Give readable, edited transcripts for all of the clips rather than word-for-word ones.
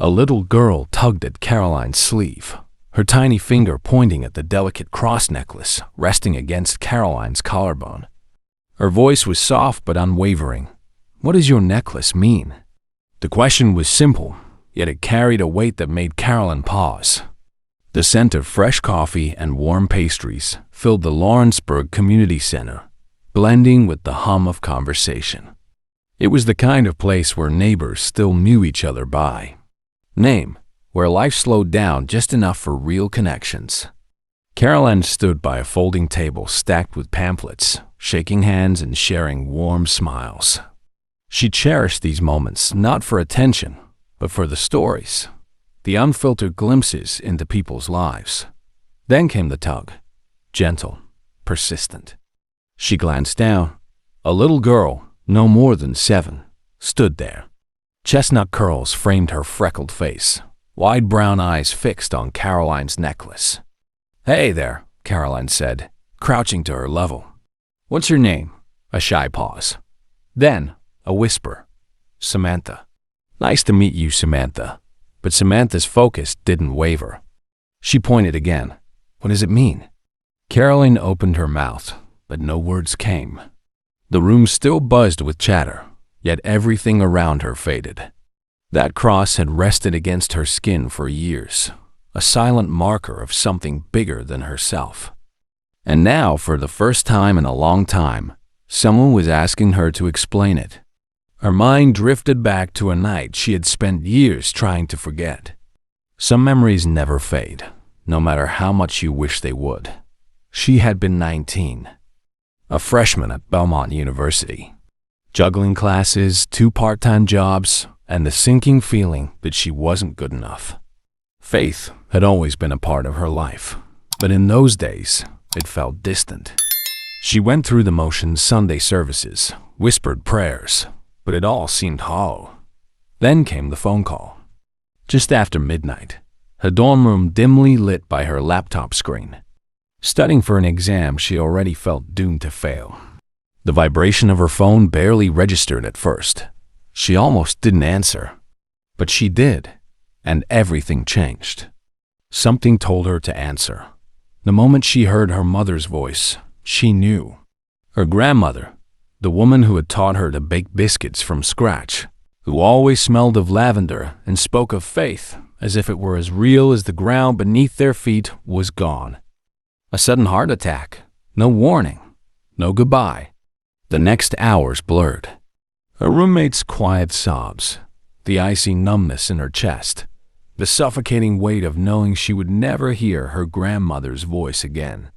A little girl tugged at Karoline's sleeve, her tiny finger pointing at the delicate cross necklace resting against Karoline's collarbone. Her voice was soft but unwavering. "What does your necklace mean?" The question was simple, yet it carried a weight that made Karoline pause. The scent of fresh coffee and warm pastries filled the Lawrenceburg Community Center, blending with the hum of conversation. It was the kind of place where neighbors still knew each other by name, where life slowed down just enough for real connections. Karoline stood by a folding table stacked with pamphlets, shaking hands and sharing warm smiles. She cherished these moments not for attention, but for the stories, the unfiltered glimpses into people's lives. Then came the tug, gentle, persistent. She glanced down. A little girl, no more than 7, stood there. Chestnut curls framed her freckled face, wide brown eyes fixed on Karoline's necklace. "Hey there," Karoline said, crouching to her level. "What's your name?" A shy pause. Then, a whisper. "Samantha." "Nice to meet you, Samantha." But Samantha's focus didn't waver. She pointed again. "What does it mean?" Karoline opened her mouth, but no words came. The room still buzzed with chatter, yet everything around her faded. That cross had rested against her skin for years, a silent marker of something bigger than herself. And now, for the first time in a long time, someone was asking her to explain it. Her mind drifted back to a night she had spent years trying to forget. Some memories never fade, no matter how much you wish they would. She had been 19, a freshman at Belmont University. Juggling classes, 2 part-time jobs, and the sinking feeling that she wasn't good enough. Faith had always been a part of her life, but in those days, it felt distant. She went through the motions Sunday services, whispered prayers, but it all seemed hollow. Then came the phone call. Just after midnight, her dorm room dimly lit by her laptop screen. Studying for an exam she already felt doomed to fail. The vibration of her phone barely registered at first. She almost didn't answer. But she did, and everything changed. Something told her to answer. The moment she heard her mother's voice, she knew. Her grandmother, the woman who had taught her to bake biscuits from scratch, who always smelled of lavender and spoke of faith as if it were as real as the ground beneath their feet, was gone. A sudden heart attack. No warning. No goodbye. The next hours blurred. Her roommate's quiet sobs, the icy numbness in her chest, the suffocating weight of knowing she would never hear her grandmother's voice again.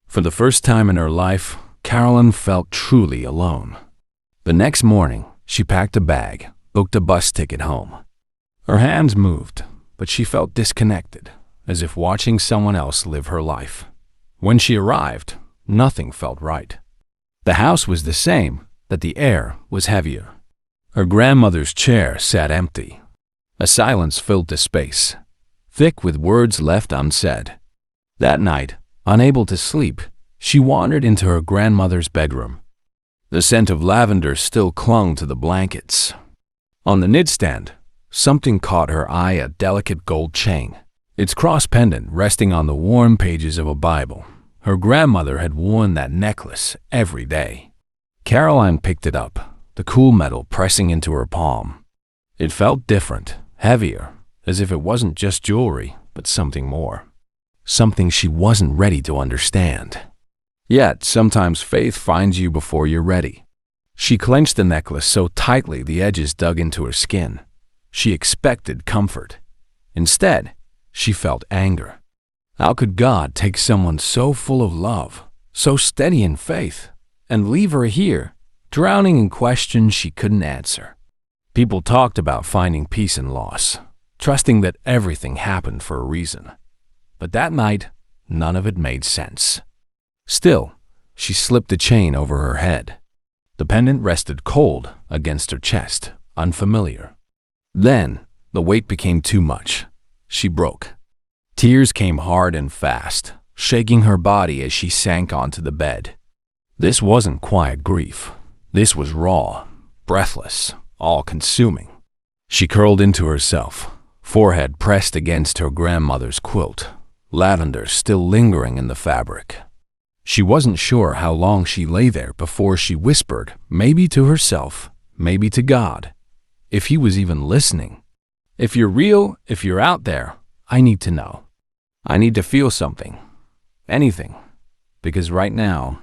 For the first time in her life, Karoline felt truly alone. The next morning, she packed a bag, booked a bus ticket home. Her hands moved, but she felt disconnected, as if watching someone else live her life. When she arrived, nothing felt right. The house was the same, but the air was heavier. Her grandmother's chair sat empty. A silence filled the space, thick with words left unsaid. That night, unable to sleep, she wandered into her grandmother's bedroom. The scent of lavender still clung to the blankets. On the nightstand, something caught her eye, a delicate gold chain, its cross pendant resting on the worn pages of a Bible. Her grandmother had worn that necklace every day. Karoline picked it up, the cool metal pressing into her palm. It felt different, heavier, as if it wasn't just jewelry, but something more. Something she wasn't ready to understand. Yet, sometimes faith finds you before you're ready. She clenched the necklace so tightly the edges dug into her skin. She expected comfort. Instead, she felt anger. How could God take someone so full of love, so steady in faith, and leave her here, drowning in questions she couldn't answer? People talked about finding peace in loss, trusting that everything happened for a reason. But that night, none of it made sense. Still, she slipped the chain over her head. The pendant rested cold against her chest, unfamiliar. Then, the weight became too much. She broke. Tears came hard and fast, shaking her body as she sank onto the bed. This wasn't quiet grief. This was raw, breathless, all-consuming. She curled into herself, forehead pressed against her grandmother's quilt, lavender still lingering in the fabric. She wasn't sure how long she lay there before she whispered, maybe to herself, maybe to God, if he was even listening. If you're real, if you're out there, I need to know. I need to feel something. Anything. Because right now,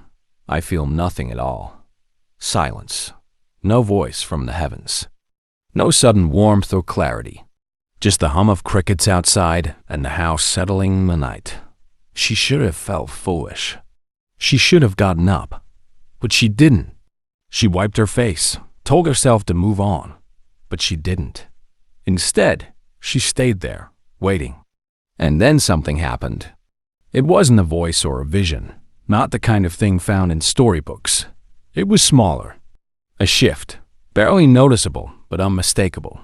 I feel nothing at all. Silence. No voice from the heavens. No sudden warmth or clarity. Just the hum of crickets outside and the house settling the night. She should have felt foolish. She should have gotten up. But she didn't. She wiped her face, told herself to move on. But she didn't. Instead, she stayed there, waiting. And then something happened. It wasn't a voice or a vision, not the kind of thing found in storybooks. It was smaller. A shift, barely noticeable but unmistakable.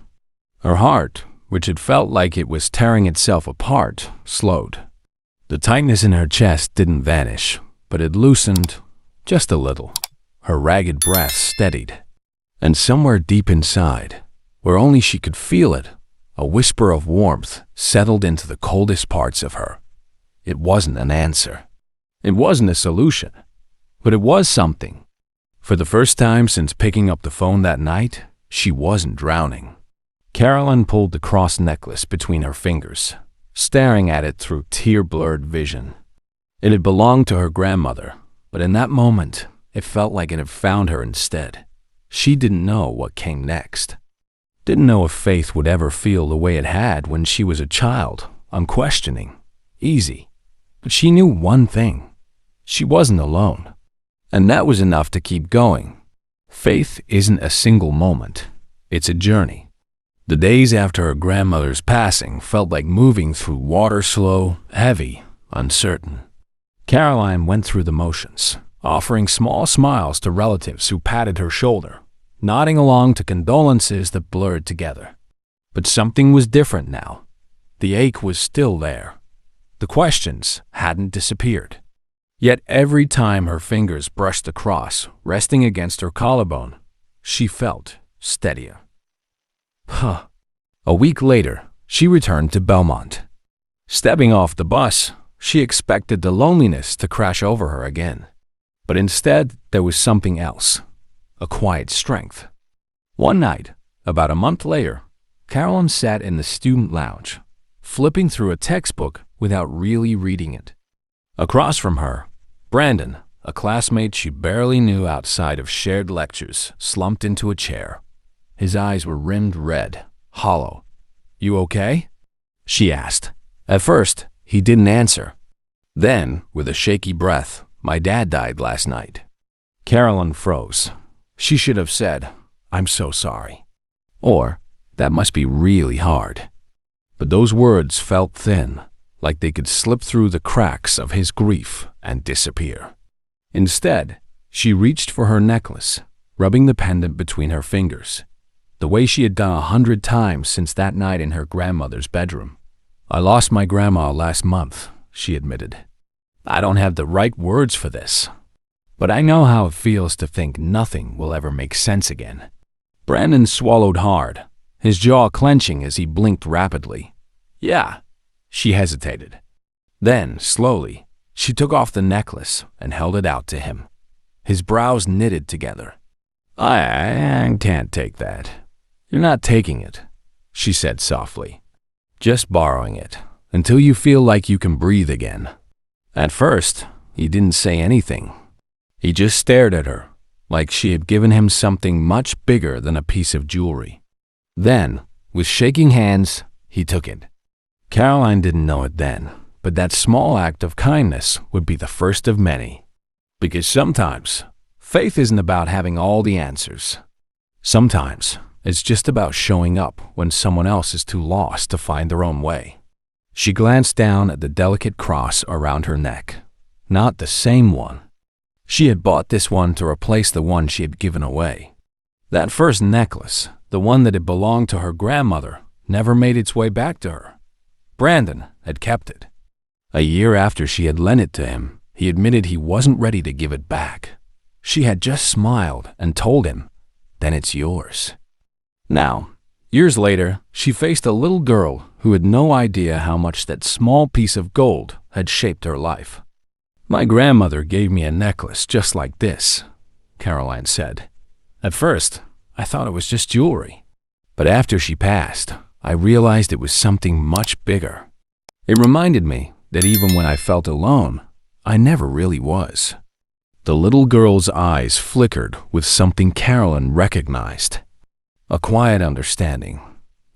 Her heart, which had felt like it was tearing itself apart, slowed. The tightness in her chest didn't vanish, but it loosened just a little. Her ragged breath steadied. And somewhere deep inside, where only she could feel it, a whisper of warmth settled into the coldest parts of her. It wasn't an answer. It wasn't a solution. But it was something. For the first time since picking up the phone that night, she wasn't drowning. Karoline pulled the cross necklace between her fingers, staring at it through tear-blurred vision. It had belonged to her grandmother, but in that moment, it felt like it had found her instead. She didn't know what came next. Didn't know if Faith would ever feel the way it had when she was a child, unquestioning, easy. But she knew one thing. She wasn't alone. And that was enough to keep going. Faith isn't a single moment. It's a journey. The days after her grandmother's passing felt like moving through water, slow, heavy, uncertain. Karoline went through the motions, offering small smiles to relatives who patted her shoulder, nodding along to condolences that blurred together. But something was different now. The ache was still there. The questions hadn't disappeared. Yet every time her fingers brushed the cross, resting against her collarbone, she felt steadier. A week later, she returned to Belmont. Stepping off the bus, she expected the loneliness to crash over her again. But instead, there was something else, a quiet strength. One night, about a month later, Karoline sat in the student lounge, flipping through a textbook without really reading it. Across from her, Brandon, a classmate she barely knew outside of shared lectures, slumped into a chair. His eyes were rimmed red, hollow. "You okay?" she asked. At first, he didn't answer. Then, with a shaky breath, "My dad died last night." Karoline froze. She should have said, "I'm so sorry." Or, "That must be really hard." But those words felt thin, like they could slip through the cracks of his grief and disappear. Instead, she reached for her necklace, rubbing the pendant between her fingers, the way she had done 100 times since that night in her grandmother's bedroom. "I lost my grandma last month," she admitted. "I don't have the right words for this, but I know how it feels to think nothing will ever make sense again." Brandon swallowed hard, his jaw clenching as he blinked rapidly. "Yeah." She hesitated. Then, slowly, she took off the necklace and held it out to him. His brows knitted together. I can't take that." "You're not taking it," she said softly. "Just borrowing it, until you feel like you can breathe again." At first, he didn't say anything. He just stared at her, like she had given him something much bigger than a piece of jewelry. Then, with shaking hands, he took it. Karoline didn't know it then, but that small act of kindness would be the first of many. Because sometimes, faith isn't about having all the answers. Sometimes, it's just about showing up when someone else is too lost to find their own way. She glanced down at the delicate cross around her neck. Not the same one. She had bought this one to replace the one she had given away. That first necklace, the one that had belonged to her grandmother, never made its way back to her. Brandon had kept it. A year after she had lent it to him, he admitted he wasn't ready to give it back. She had just smiled and told him, "Then it's yours." Now, years later, she faced a little girl who had no idea how much that small piece of gold had shaped her life. "My grandmother gave me a necklace just like this," Karoline said. "At first, I thought it was just jewelry. But after she passed, I realized it was something much bigger. It reminded me that even when I felt alone, I never really was." The little girl's eyes flickered with something Karoline recognized. A quiet understanding,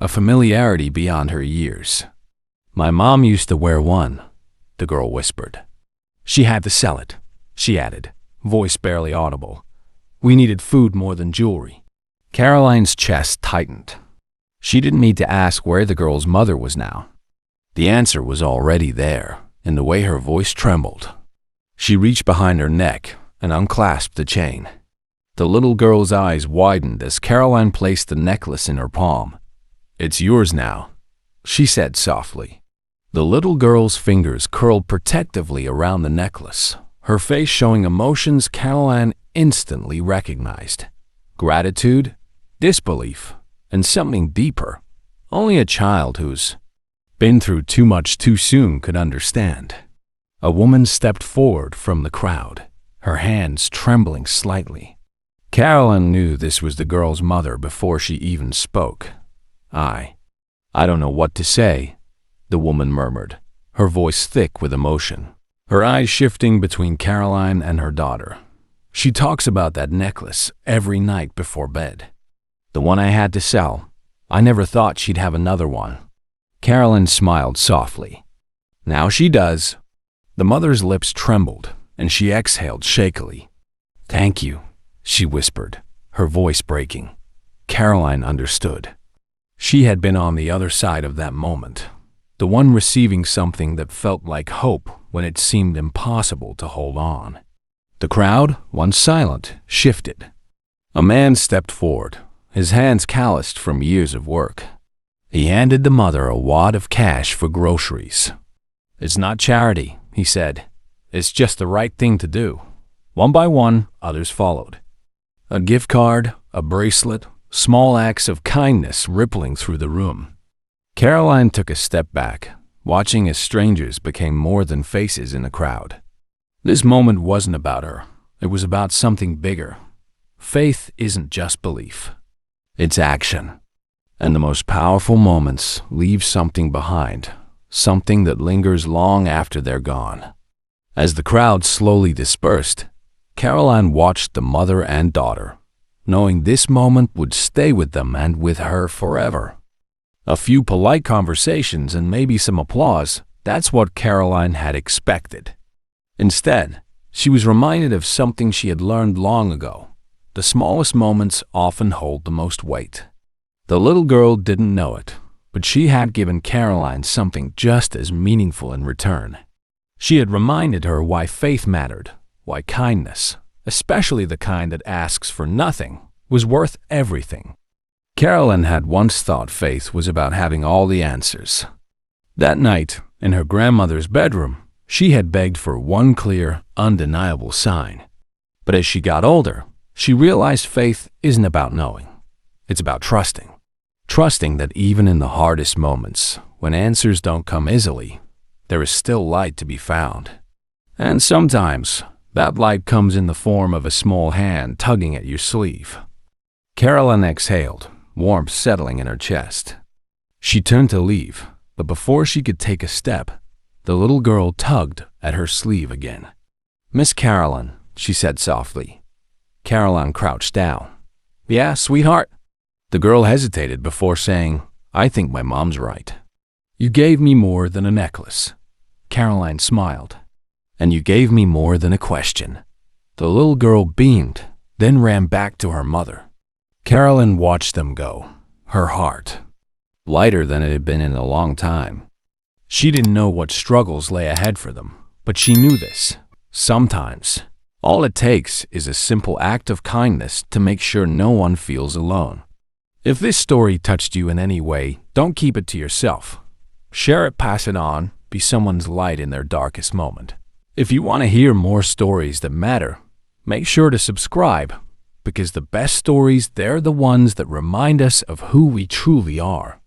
a familiarity beyond her years. "My mom used to wear one," the girl whispered. "She had to sell it," she added, voice barely audible. "We needed food more than jewelry." Karoline's chest tightened. She didn't need to ask where the girl's mother was now. The answer was already there, in the way her voice trembled. She reached behind her neck and unclasped the chain. The little girl's eyes widened as Karoline placed the necklace in her palm. "It's yours now," she said softly. The little girl's fingers curled protectively around the necklace, her face showing emotions Karoline instantly recognized. Gratitude, disbelief, and something deeper. Only a child who's been through too much too soon could understand. A woman stepped forward from the crowd, her hands trembling slightly. Karoline knew this was the girl's mother before she even spoke. I don't know what to say," the woman murmured, her voice thick with emotion, her eyes shifting between Karoline and her daughter. "She talks about that necklace every night before bed. The one I had to sell. I never thought she'd have another one." Karoline smiled softly. "Now she does." The mother's lips trembled, and she exhaled shakily. "Thank you," she whispered, her voice breaking. Karoline understood. She had been on the other side of that moment, the one receiving something that felt like hope when it seemed impossible to hold on. The crowd, once silent, shifted. A man stepped forward, his hands calloused from years of work. He handed the mother a wad of cash for groceries. "It's not charity," he said. "It's just the right thing to do." One by one, others followed. A gift card, a bracelet, small acts of kindness rippling through the room. Karoline took a step back, watching as strangers became more than faces in the crowd. This moment wasn't about her. It was about something bigger. Faith isn't just belief. It's action. And the most powerful moments leave something behind, something that lingers long after they're gone. As the crowd slowly dispersed, Karoline watched the mother and daughter, knowing this moment would stay with them and with her forever. A few polite conversations and maybe some applause, that's what Karoline had expected. Instead, she was reminded of something she had learned long ago. The smallest moments often hold the most weight. The little girl didn't know it, but she had given Karoline something just as meaningful in return. She had reminded her why faith mattered, why kindness, especially the kind that asks for nothing, was worth everything. Karoline had once thought faith was about having all the answers. That night, in her grandmother's bedroom, she had begged for one clear, undeniable sign. But as she got older, she realized faith isn't about knowing. It's about trusting. Trusting that even in the hardest moments, when answers don't come easily, there is still light to be found. And sometimes, that light comes in the form of a small hand tugging at your sleeve. Karoline exhaled, warmth settling in her chest. She turned to leave, but before she could take a step, the little girl tugged at her sleeve again. "Miss Karoline," she said softly. Karoline crouched down. "Yeah, sweetheart?" The girl hesitated before saying, "I think my mom's right." "You gave me more than a necklace." Karoline smiled. "And you gave me more than a question." The little girl beamed, then ran back to her mother. Karoline watched them go, her heart lighter than it had been in a long time. She didn't know what struggles lay ahead for them, but she knew this. Sometimes, all it takes is a simple act of kindness to make sure no one feels alone. If this story touched you in any way, don't keep it to yourself. Share it, pass it on, be someone's light in their darkest moment. If you want to hear more stories that matter, make sure to subscribe, because the best stories, they're the ones that remind us of who we truly are.